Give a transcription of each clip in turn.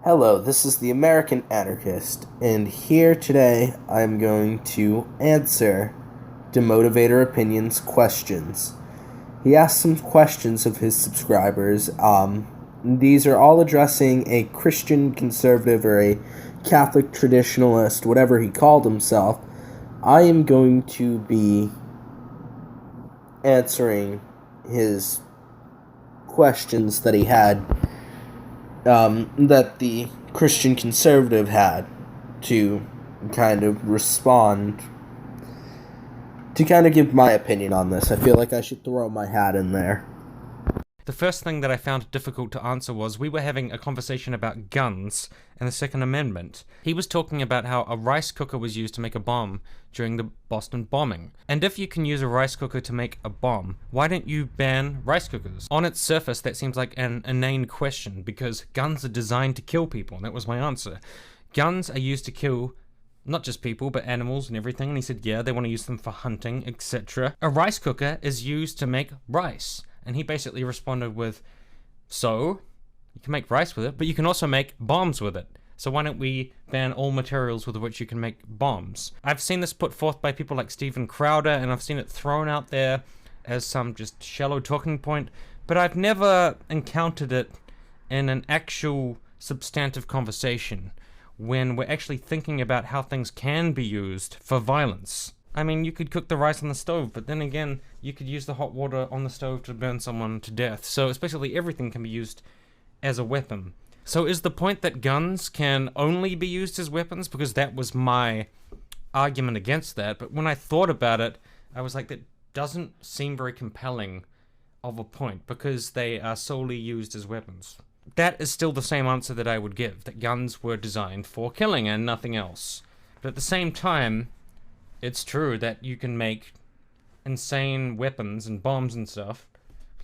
Hello, this is the American Anarchist, and here today I'm going to answer Demotivatoropinion's questions. He asked some questions of his subscribers. These are all addressing a Christian conservative or a Catholic traditionalist, whatever he called himself. I am going to be answering his questions that he had that the Christian conservative had to kind of respond, to kind of give my opinion on this. I feel like I should throw my hat in there. The first thing that I found difficult to answer was we were having a conversation about guns and the Second Amendment. He was talking about how a rice cooker was used to make a bomb during the Boston bombing. And if you can use a rice cooker to make a bomb, why don't you ban rice cookers? On its surface, that seems like an inane question because guns are designed to kill people, and that was my answer. Guns are used to kill not just people, but animals and everything. And he said, yeah, they want to use them for hunting, etc. A rice cooker is used to make rice. And he basically responded with, so, you can make rice with it, but you can also make bombs with it. So why don't we ban all materials with which you can make bombs? I've seen this put forth by people like Steven Crowder, and I've seen it thrown out there as some just shallow talking point, but I've never encountered it in an actual substantive conversation when we're actually thinking about how things can be used for violence. I mean, you could cook the rice on the stove, but then again, you could use the hot water on the stove to burn someone to death. So especially everything can be used as a weapon. So is the point that guns can only be used as weapons? Because that was my argument against that. But when I thought about it, I was like, that doesn't seem very compelling of a point because they are solely used as weapons. That is still the same answer that I would give, that guns were designed for killing and nothing else. But at the same time, it's true that you can make insane weapons and bombs and stuff,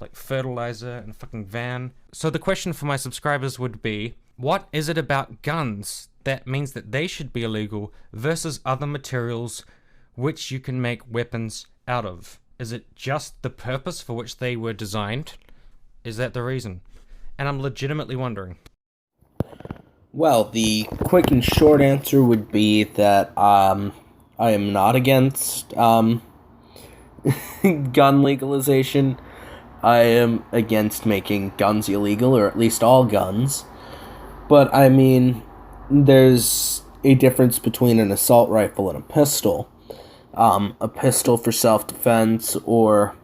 like fertilizer and a fucking van. So the question for my subscribers would be, what is it about guns that means that they should be illegal versus other materials which you can make weapons out of? Is it just the purpose for which they were designed? Is that the reason? And I'm legitimately wondering. Well, the quick and short answer would be that, I am not against gun legalization. I am against making guns illegal, or at least all guns. But, I mean, there's a difference between an assault rifle and a pistol. A pistol for self-defense, or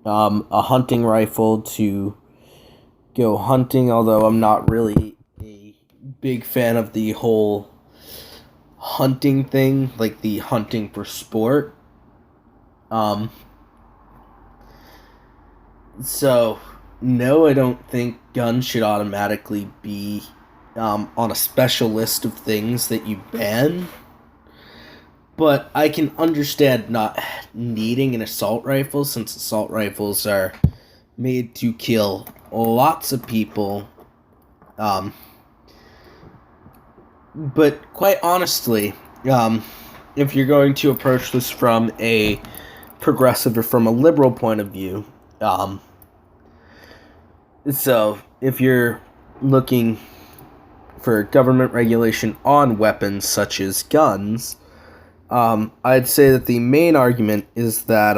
a hunting rifle to go hunting, although I'm not really a big fan of the whole hunting thing, like the hunting for sport. So, no, I don't think guns should automatically be on a special list of things that you ban. But I can understand not needing an assault rifle, since assault rifles are made to kill lots of people. But quite honestly, if you're going to approach this from a progressive or from a liberal point of view, so if you're looking for government regulation on weapons such as guns, I'd say that the main argument is that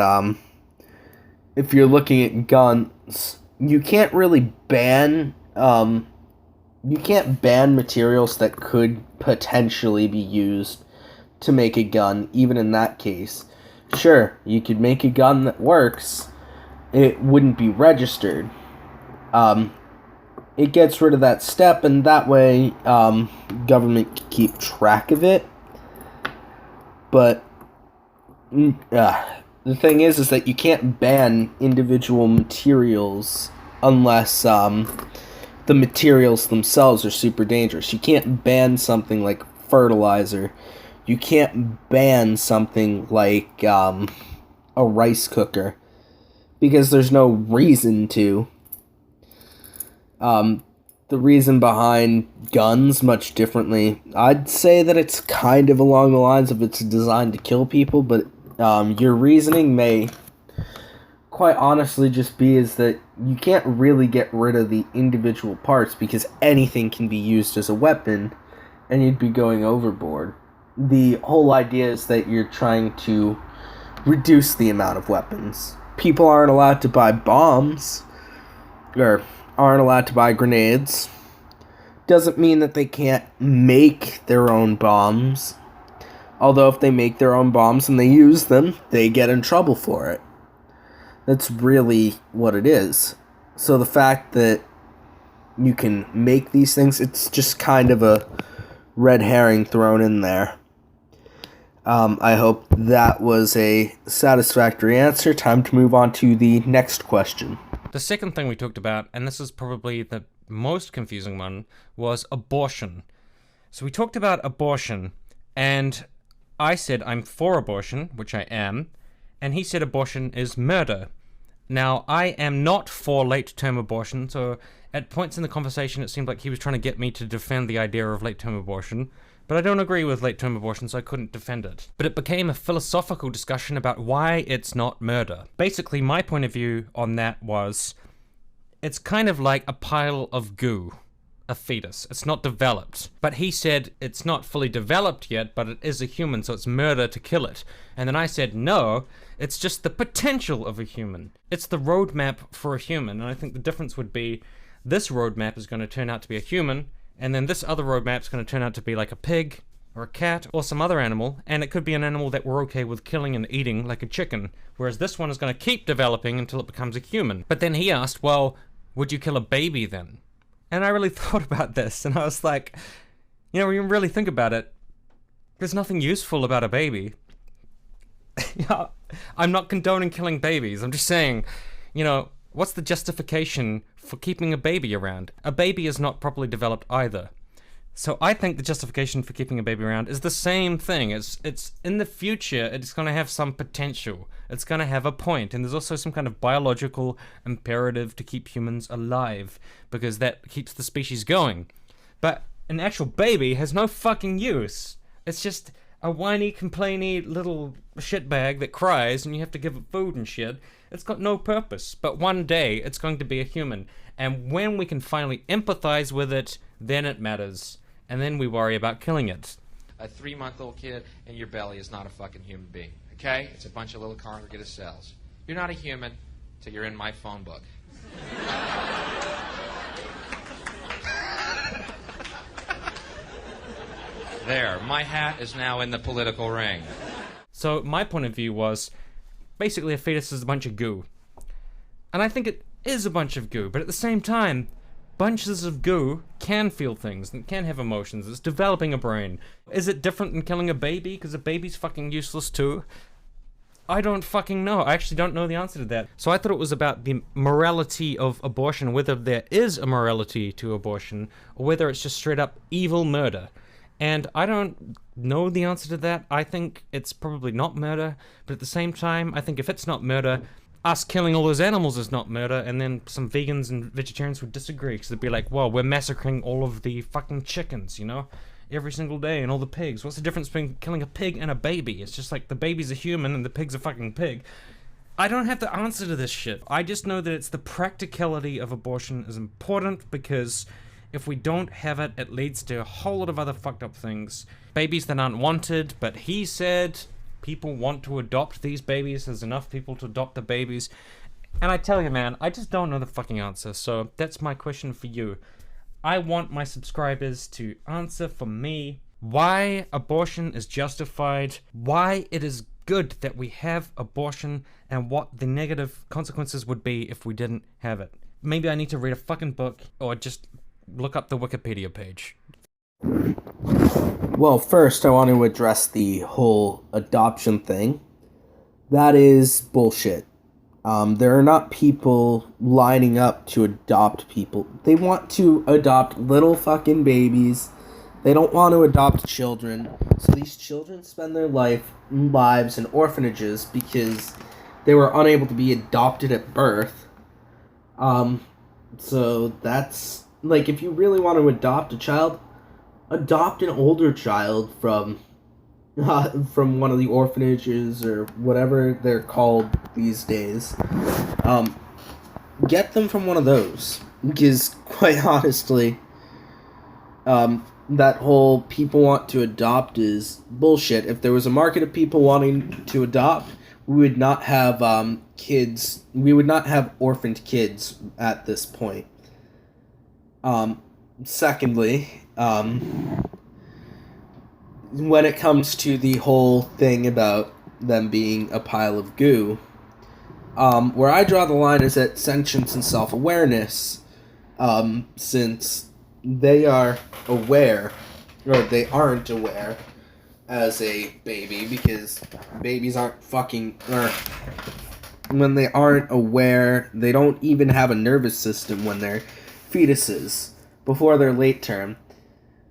if you're looking at guns, you can't really ban materials that could potentially be used to make a gun, even in that case. Sure, you could make a gun that works, it wouldn't be registered. It gets rid of that step, and that way, government can keep track of it. But, the thing is that you can't ban individual materials unless, the materials themselves are super dangerous. You can't ban something like fertilizer. You can't ban something like a rice cooker because there's no reason to. The reason behind guns, much differently, I'd say that it's kind of along the lines of it's designed to kill people, but your reasoning may quite honestly just be is that you can't really get rid of the individual parts because anything can be used as a weapon and you'd be going overboard. The whole idea is that you're trying to reduce the amount of weapons. People aren't allowed to buy bombs or aren't allowed to buy grenades. Doesn't mean that they can't make their own bombs. Although if they make their own bombs and they use them, they get in trouble for it. That's really what it is. So the fact that you can make these things, it's just kind of a red herring thrown in there. I hope that was a satisfactory answer. Time to move on to the next question. The second thing we talked about, and this is probably the most confusing one, was abortion. So we talked about abortion, and I said I'm for abortion, which I am, and he said abortion is murder. Now, I am not for late-term abortion, so at points in the conversation it seemed like he was trying to get me to defend the idea of late-term abortion, but I don't agree with late-term abortion, so I couldn't defend it. But it became a philosophical discussion about why it's not murder. Basically, my point of view on that was, it's kind of like a pile of goo. A fetus. It's not developed. But he said it's not fully developed yet, but it is a human, so it's murder to kill it. And then I said, no, it's just the potential of a human. It's the roadmap for a human. And I think the difference would be this roadmap is going to turn out to be a human, and then this other roadmap is going to turn out to be like a pig, or a cat, or some other animal, and it could be an animal that we're okay with killing and eating, like a chicken, whereas this one is going to keep developing until it becomes a human. But then he asked, well, would you kill a baby then? And I really thought about this, and I was like, when you really think about it, there's nothing useful about a baby. I'm not condoning killing babies. I'm just saying, what's the justification for keeping a baby around? A baby is not properly developed either. So I think the justification for keeping a baby around is the same thing. It's in the future, it's going to have some potential. It's going to have a point. And there's also some kind of biological imperative to keep humans alive, because that keeps the species going. But an actual baby has no fucking use. It's just a whiny, complainy little shitbag that cries and you have to give it food and shit. It's got no purpose. But one day, it's going to be a human. And when we can finally empathize with it, then it matters. And then we worry about killing it. A 3-month-old kid in your belly is not a fucking human being, okay? It's a bunch of little congregate cells. You're not a human till you're in my phone book. There, my hat is now in the political ring. So my point of view was, basically a fetus is a bunch of goo. And I think it is a bunch of goo, but at the same time, bunches of goo can feel things and can have emotions. It's developing a brain. Is it different than killing a baby? Because a baby's fucking useless too. I don't fucking know. I actually don't know the answer to that. So I thought it was about the morality of abortion, whether there is a morality to abortion, or whether it's just straight up evil murder. And I don't know the answer to that. I think it's probably not murder, but at the same time, I think if it's not murder, us killing all those animals is not murder, and then some vegans and vegetarians would disagree, because they'd be like, well, we're massacring all of the fucking chickens, every single day, and all the pigs. What's the difference between killing a pig and a baby? It's just like the baby's a human and the pig's a fucking pig. I don't have the answer to this shit. I just know that it's the practicality of abortion is important, because if we don't have it, it leads to a whole lot of other fucked up things. Babies that aren't wanted, but he said people want to adopt these babies. There's enough people to adopt the babies. And I tell you, man, I just don't know the fucking answer. So that's my question for you. I want my subscribers to answer for me why abortion is justified, why it is good that we have abortion, and what the negative consequences would be if we didn't have it. Maybe I need to read a fucking book, or just look up the Wikipedia page. Well, first, I want to address the whole adoption thing. That is bullshit. There are not people lining up to adopt people. They want to adopt little fucking babies. They don't want to adopt children. So these children spend their lives in orphanages because they were unable to be adopted at birth. So that's, like, if you really want to adopt a child, adopt an older child from from one of the orphanages or whatever they're called these days, get them from one of those. Because, quite honestly, that whole people want to adopt is bullshit. If there was a market of people wanting to adopt, we would not have kids. We would not have orphaned kids at this point. Secondly, when it comes to the whole thing about them being a pile of goo, where I draw the line is at sentience and self-awareness, since they are aware, or they aren't aware, as a baby, because babies aren't fucking, or when they aren't aware, they don't even have a nervous system when they're fetuses, before they're late term.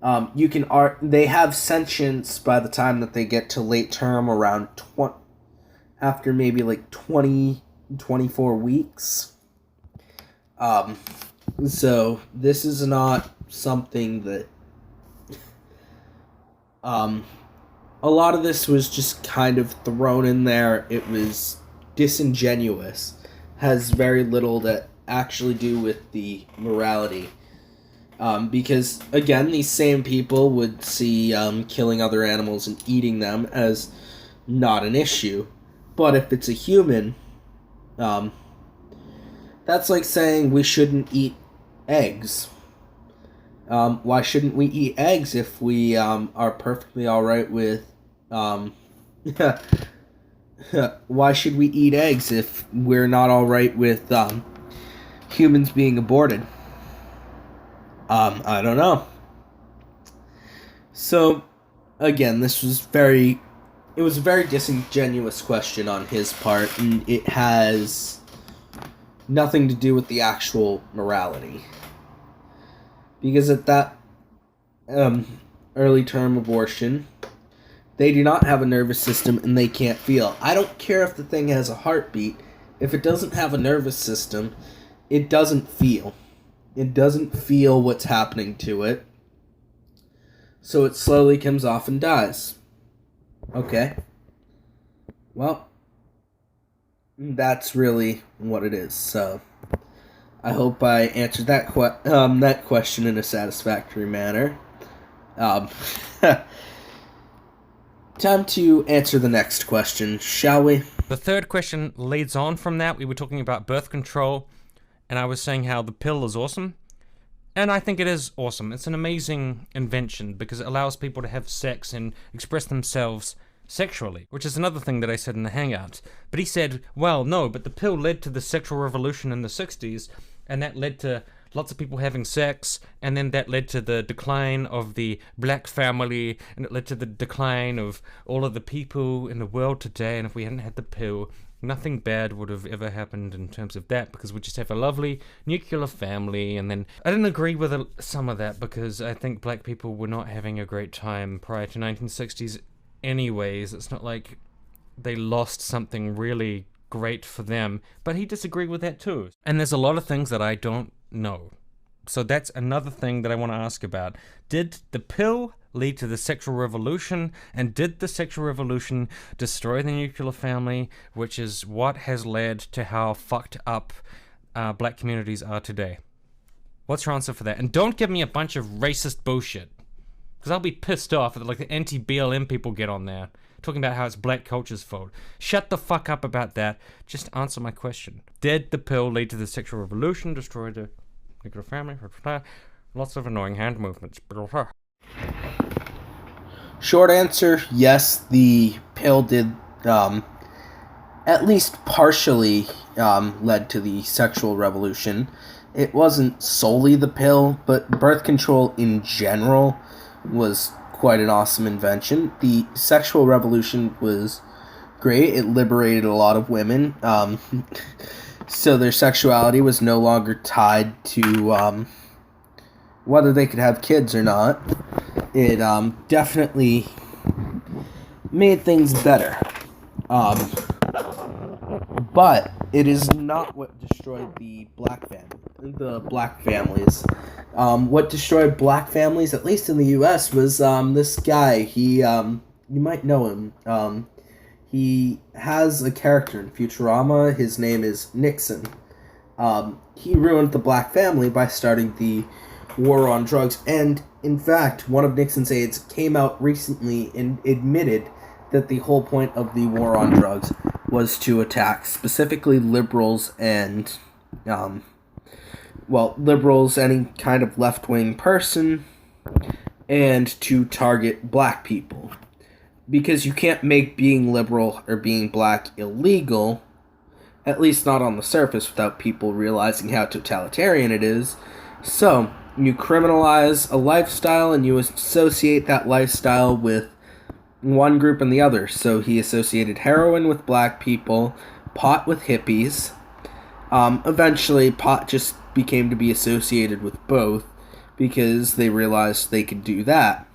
They have sentience by the time that they get to late term, around after maybe like 24 weeks. So this is not something that, a lot of this was just kind of thrown in there. It was disingenuous, has very little to actually do with the morality. Because, again, these same people would see killing other animals and eating them as not an issue. But if it's a human, that's like saying we shouldn't eat eggs. Why shouldn't we eat eggs if we are perfectly alright with... why should we eat eggs if we're not alright with humans being aborted? I don't know. So, again, it was a very disingenuous question on his part, and it has nothing to do with the actual morality. Because at that early term abortion, they do not have a nervous system and they can't feel. I don't care if the thing has a heartbeat. If it doesn't have a nervous system, it doesn't feel. It doesn't feel what's happening to it. So it slowly comes off and dies. Okay. Well, that's really what it is. So I hope I answered that question in a satisfactory manner. Time to answer the next question, shall we? The third question leads on from that. We were talking about birth control, and I was saying how the pill is awesome. And I think it is awesome. It's an amazing invention because it allows people to have sex and express themselves sexually, which is another thing that I said in the Hangout. But he said, well, no, but the pill led to the sexual revolution in the 60s, and that led to lots of people having sex, and then that led to the decline of the black family, and it led to the decline of all of the people in the world today, and if we hadn't had the pill, nothing bad would have ever happened in terms of that, because we just have a lovely nuclear family. And then I didn't agree with some of that, because I think black people were not having a great time prior to 1960s anyways. It's not like they lost something really great for them, but he disagreed with that too. And there's a lot of things that I don't know. So that's another thing that I want to ask about. Did the pill lead to the sexual revolution, and did the sexual revolution destroy the nuclear family, which is what has led to how fucked up black communities are today? What's your answer for that? And don't give me a bunch of racist bullshit, because I'll be pissed off that like the anti-BLM people get on there talking about how it's black culture's fault. Shut the fuck up about that. Just answer my question. Did the pill lead to the sexual revolution, destroy the nuclear family? Lots of annoying hand movements. Short answer, yes, the pill did at least partially led to the sexual revolution. It wasn't solely the pill, but birth control in general was quite an awesome invention. The sexual revolution was great. It liberated a lot of women. So their sexuality was no longer tied to whether they could have kids or not. It definitely made things better. But it is not what destroyed the black families. What destroyed black families, at least in the U.S., was this guy. He you might know him. He has a character in Futurama. His name is Nixon. He ruined the black family by starting the war on drugs. And, in fact, one of Nixon's aides came out recently and admitted that the whole point of the war on drugs was to attack specifically liberals and, liberals, any kind of left-wing person, and to target black people. Because you can't make being liberal or being black illegal, at least not on the surface, without people realizing how totalitarian it is. So, you criminalize a lifestyle and you associate that lifestyle with one group and the other. So he associated heroin with black people, pot with hippies. Eventually, pot just became to be associated with both because they realized they could do that.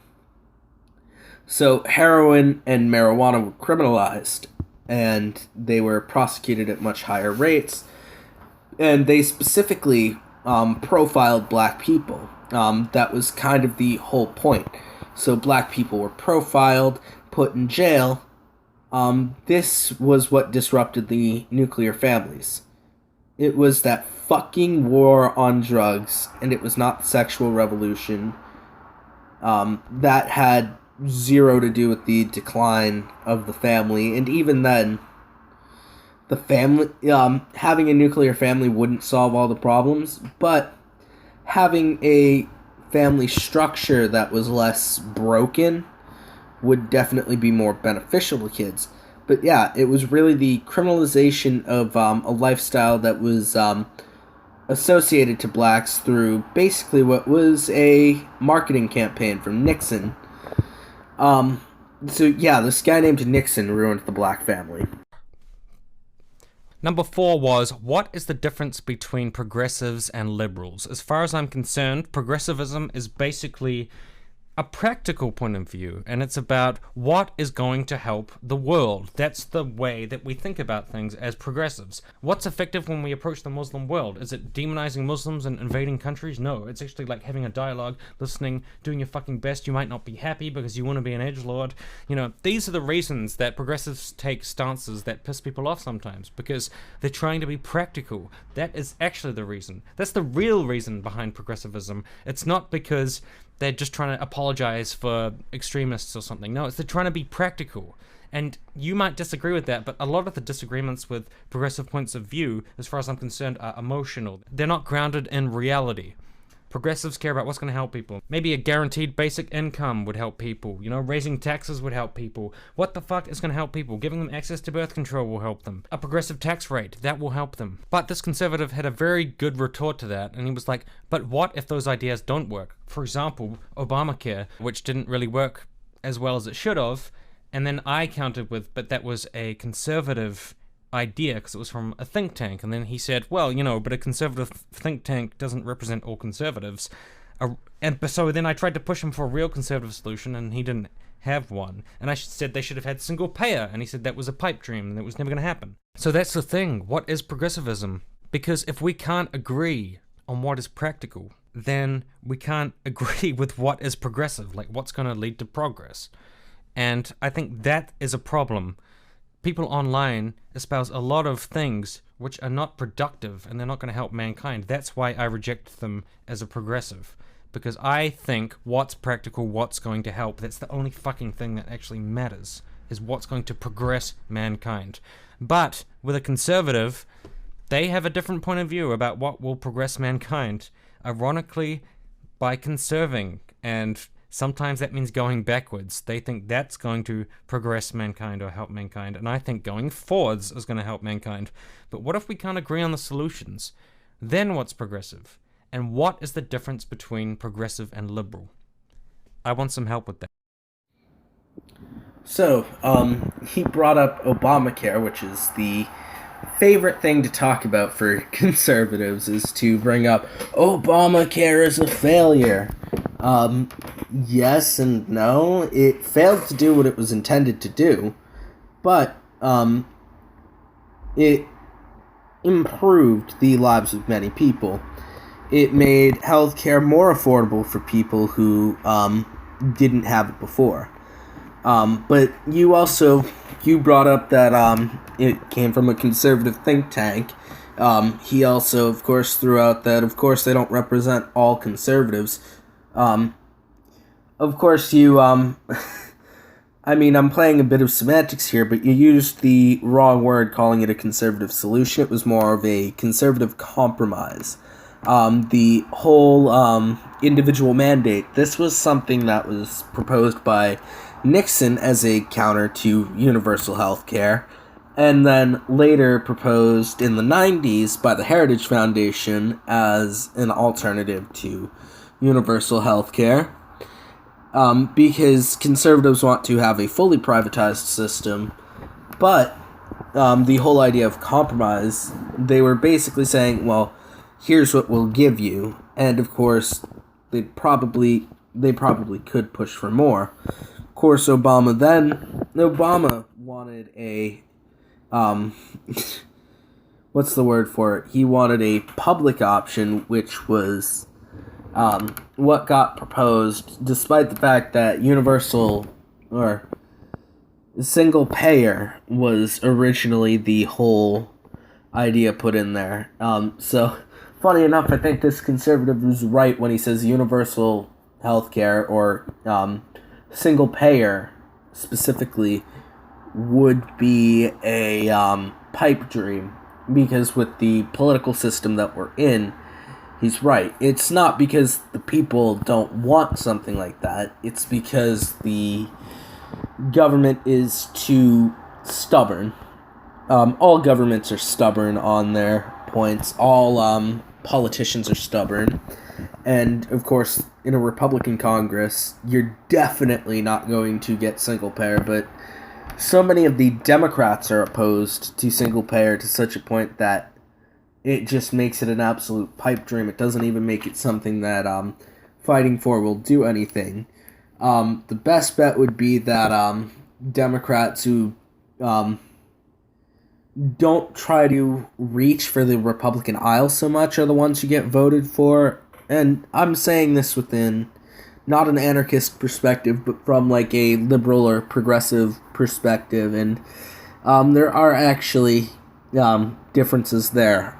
So heroin and marijuana were criminalized, and they were prosecuted at much higher rates, and they specifically profiled black people. That was kind of the whole point. So black people were profiled, put in jail. This was what disrupted the nuclear families. It was that fucking war on drugs, and it was not the sexual revolution. That had zero to do with the decline of the family, and even then, the family, having a nuclear family wouldn't solve all the problems, but having a family structure that was less broken would definitely be more beneficial to kids. But yeah, it was really the criminalization of a lifestyle that was associated to blacks through basically what was a marketing campaign from Nixon. So yeah, this guy named Nixon ruined the black family. Number 4 was, what is the difference between progressives and liberals? As far as I'm concerned, progressivism is basically a practical point of view, and it's about what is going to help the world. That's the way that we think about things as progressives. What's effective when we approach the Muslim world? Is it demonizing Muslims and invading countries? No, it's actually like having a dialogue, listening, doing your fucking best. You might not be happy because you want to be an edgelord. These are the reasons that progressives take stances that piss people off sometimes, because they're trying to be practical. That is actually the reason. That's the real reason behind progressivism. It's not because they're just trying to apologize for extremists or something. No, they're trying to be practical. And you might disagree with that, but a lot of the disagreements with progressive points of view, as far as I'm concerned, are emotional. They're not grounded in reality. Progressives care about what's going to help people. Maybe a guaranteed basic income would help people. Raising taxes would help people. What the fuck is going to help people? Giving them access to birth control will help them. A progressive tax rate, that will help them. But this conservative had a very good retort to that, and he was like, but what if those ideas don't work? For example, Obamacare, which didn't really work as well as it should have, and then I countered with, but that was a conservative idea because it was from a think tank. And then he said, well, but a conservative think tank doesn't represent all conservatives. So then I tried to push him for a real conservative solution, and he didn't have one. And I said they should have had single payer, and he said that was a pipe dream and it was never going to happen. So that's the thing. What is progressivism? Because if we can't agree on what is practical, then we can't agree with what is progressive, like what's going to lead to progress. And I think that is a problem. People online espouse a lot of things which are not productive and they're not going to help mankind. That's why I reject them as a progressive. Because I think what's practical, what's going to help, that's the only fucking thing that actually matters, is what's going to progress mankind. But with a conservative, they have a different point of view about what will progress mankind. Ironically, by conserving, and sometimes that means going backwards. They think that's going to progress mankind or help mankind, and I think going forwards is going to help mankind. But what if we can't agree on the solutions? Then what's progressive? And what is the difference between progressive and liberal? I want some help with that. So, he brought up Obamacare, which is the favorite thing to talk about for conservatives, is to bring up Obamacare is a failure. Yes and no. It failed to do what it was intended to do, but it improved the lives of many people. It made healthcare more affordable for people who didn't have it before. But you brought up that it came from a conservative think tank. He also, of course, threw out that, of course, they don't represent all conservatives. Of course, I mean, I'm playing a bit of semantics here, but you used the wrong word calling it a conservative solution. It was more of a conservative compromise. The whole individual mandate, this was something that was proposed by Nixon as a counter to universal health care, and then later proposed in the 90s by the Heritage Foundation as an alternative to universal health care. Because conservatives want to have a fully privatized system, but the whole idea of compromise, they were basically saying, well, here's what we'll give you, and of course, they probably could push for more. Of course, Obama wanted a, what's the word for it? He wanted a public option, which was what got proposed, despite the fact that universal or single payer was originally the whole idea put in there. So, funny enough, I think this conservative is right when he says universal healthcare or single payer specifically would be a pipe dream, because with the political system that we're in, he's right. It's not because the people don't want something like that. It's because the government is too stubborn. All governments are stubborn on their points. All politicians are stubborn. And, of course, in a Republican Congress, you're definitely not going to get single payer, but so many of the Democrats are opposed to single payer to such a point that it just makes it an absolute pipe dream. It doesn't even make it something that fighting for will do anything. The best bet would be that Democrats who don't try to reach for the Republican aisle so much are the ones who get voted for. And I'm saying this within not an anarchist perspective, but from like a liberal or progressive perspective. And there are actually differences there.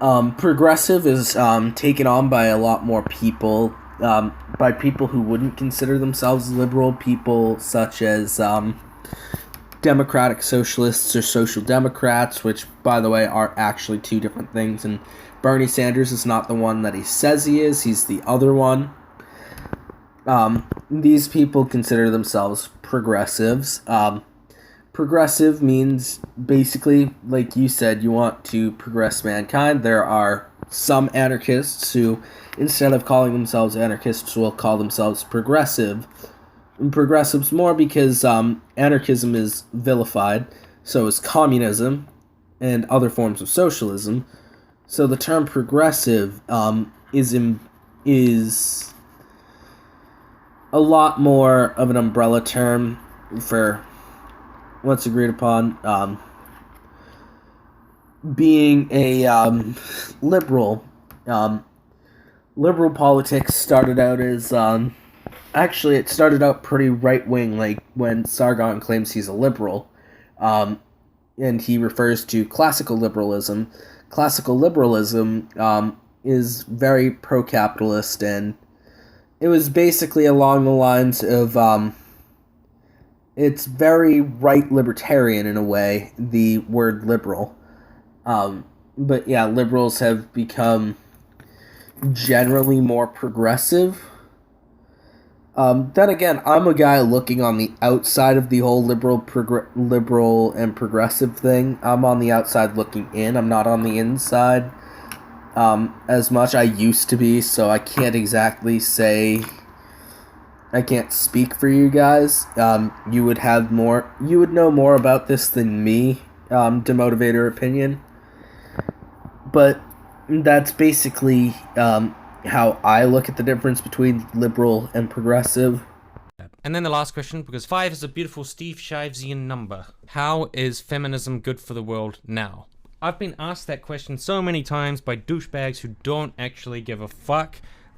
Progressive is taken on by a lot more people, by people who wouldn't consider themselves liberal, people such as democratic socialists or social democrats, which, by the way, are actually two different things, and Bernie Sanders is not the one that he says he is, he's the other one. These people consider themselves progressives. Progressive means, basically, like you said, you want to progress mankind. There are some anarchists who, instead of calling themselves anarchists, will call themselves progressive. And progressives more because anarchism is vilified, so is communism and other forms of socialism. So the term progressive is a lot more of an umbrella term for what's agreed upon, being a liberal. Liberal politics started out as, actually it started out pretty right-wing, like when Sargon claims he's a liberal, and he refers to classical liberalism. Classical liberalism is very pro-capitalist, and it was basically along the lines of, it's very right libertarian in a way, the word liberal. But yeah, liberals have become generally more progressive. Then again, I'm a guy looking on the outside of the whole liberal and progressive thing. I'm on the outside looking in. I'm not on the inside as much. I used to be, so I can't exactly say. I can't speak for you guys. You would know more about this than me, Demotivatoropinion. But that's basically how I look at the difference between liberal and progressive. And then the last question, because 5 is a beautiful Steve Shivesian number. How is feminism good for the world now? I've been asked that question so many times by douchebags who don't actually give a fuck.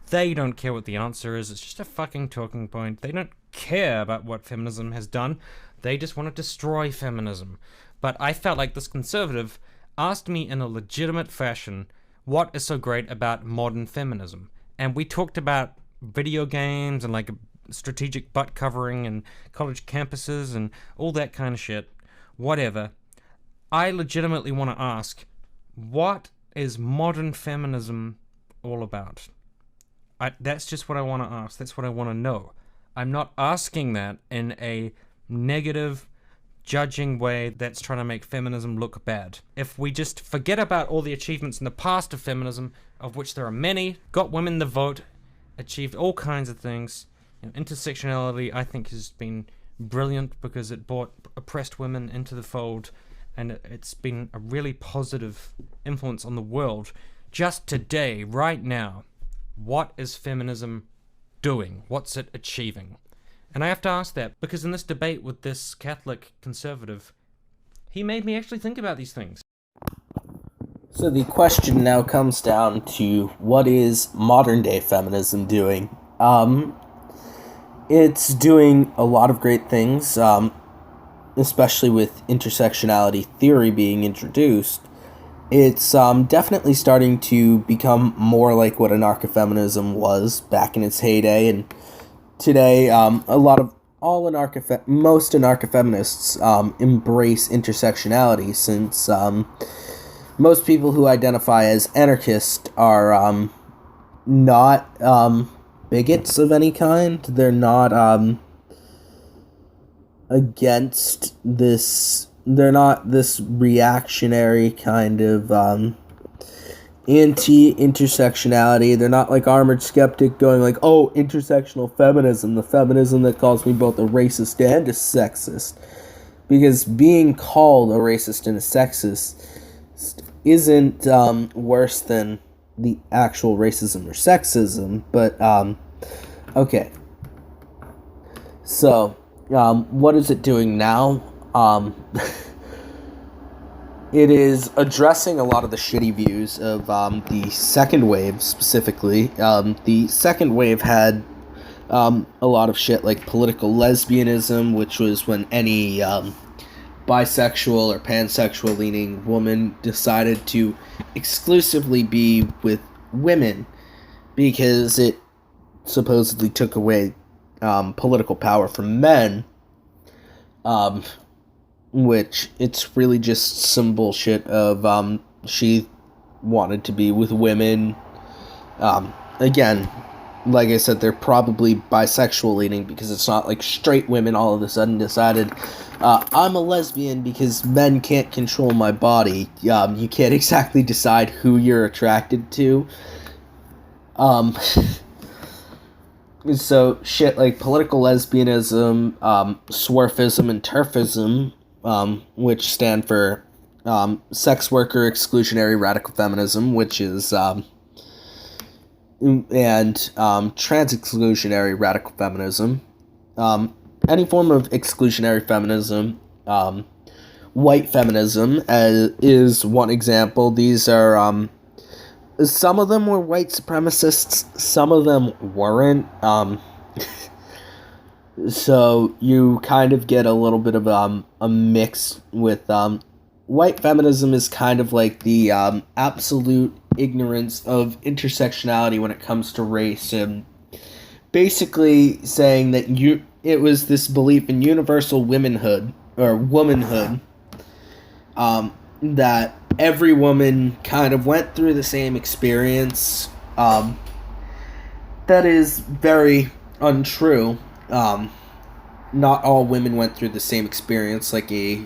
They don't care what the answer is. It's just a fucking talking point. They don't care about what feminism has done. They just want to destroy feminism. But I felt like this conservative asked me in a legitimate fashion, what is so great about modern feminism? And we talked about video games and like strategic butt covering and college campuses and all that kind of shit. Whatever. I legitimately want to ask, what is modern feminism all about? That's just what I want to ask. That's what I want to know. I'm not asking that in a negative, judging way that's trying to make feminism look bad. If we just forget about all the achievements in the past of feminism, of which there are many, got women the vote, achieved all kinds of things. Intersectionality, I think, has been brilliant because it brought oppressed women into the fold, and it's been a really positive influence on the world. Just today, right now, what is feminism doing? What's it achieving? And I have to ask that because in this debate with this Catholic conservative, he made me actually think about these things. So the question now comes down to, what is modern day feminism doing? It's doing a lot of great things, especially with intersectionality theory being introduced. It's definitely starting to become more like what anarcho-feminism was back in its heyday, and today most anarcho-feminists embrace intersectionality, since most people who identify as anarchist are not bigots of any kind. They're not against this. They're not this reactionary kind of anti-intersectionality. They're not like Armored Skeptic going like, oh, intersectional feminism, the feminism that calls me both a racist and a sexist. Because being called a racist and a sexist isn't worse than the actual racism or sexism, but okay. So, what is it doing now? It is addressing a lot of the shitty views of the second wave, specifically. The second wave had a lot of shit like political lesbianism, which was when any bisexual or pansexual leaning woman decided to exclusively be with women because it supposedly took away political power from men. Which it's really just some bullshit of she wanted to be with women. Again, like I said, they're probably bisexual leaning because it's not like straight women all of a sudden decided I'm a lesbian because men can't control my body. You can't exactly decide who you're attracted to. So shit like political lesbianism, swerfism, and turfism, which stand for sex worker exclusionary radical feminism, which is and trans exclusionary radical feminism. Any form of exclusionary feminism, white feminism is one example. These are some of them were white supremacists, some of them weren't. So you kind of get a little bit of a mix with white feminism is kind of like the absolute ignorance of intersectionality when it comes to race, and basically saying that it was this belief in universal womanhood, that every woman kind of went through the same experience. That is very untrue. Not all women went through the same experience. Like a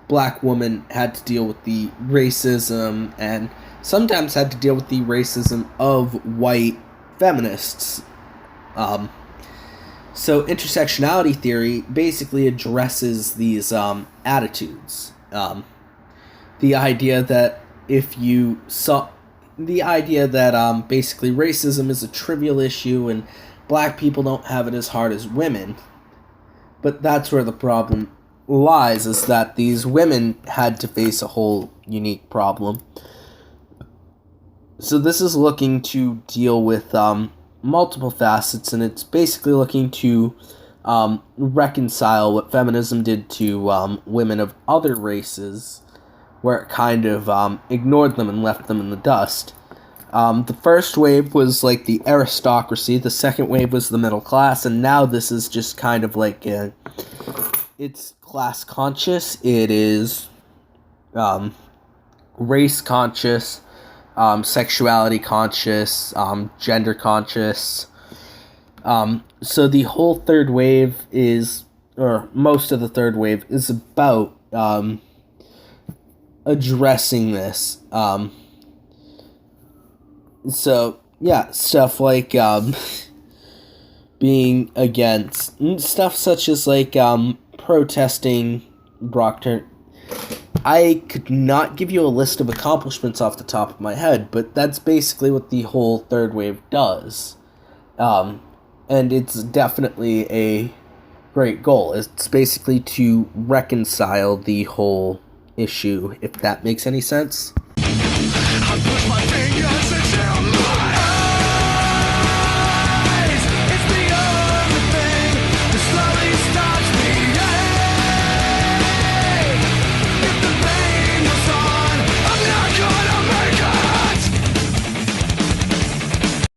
black woman had to deal with the racism and sometimes had to deal with the racism of white feminists. So intersectionality theory basically addresses these attitudes. The idea that basically racism is a trivial issue and black people don't have it as hard as women. But that's where the problem lies, is that these women had to face a whole unique problem. So this is looking to deal with multiple facets, and it's basically looking to reconcile what feminism did to women of other races, where it kind of ignored them and left them in the dust. The first wave was like the aristocracy, the second wave was the middle class, and now this is just kind of like it's class conscious, it is race conscious, sexuality conscious, gender conscious. So the whole third wave is, or most of the third wave is about addressing this. So yeah, stuff like being against stuff such as like protesting Brock Turner. I could not give you a list of accomplishments off the top of my head, but that's basically what the whole third wave does. And it's definitely a great goal. It's basically to reconcile the whole issue, if that makes any sense.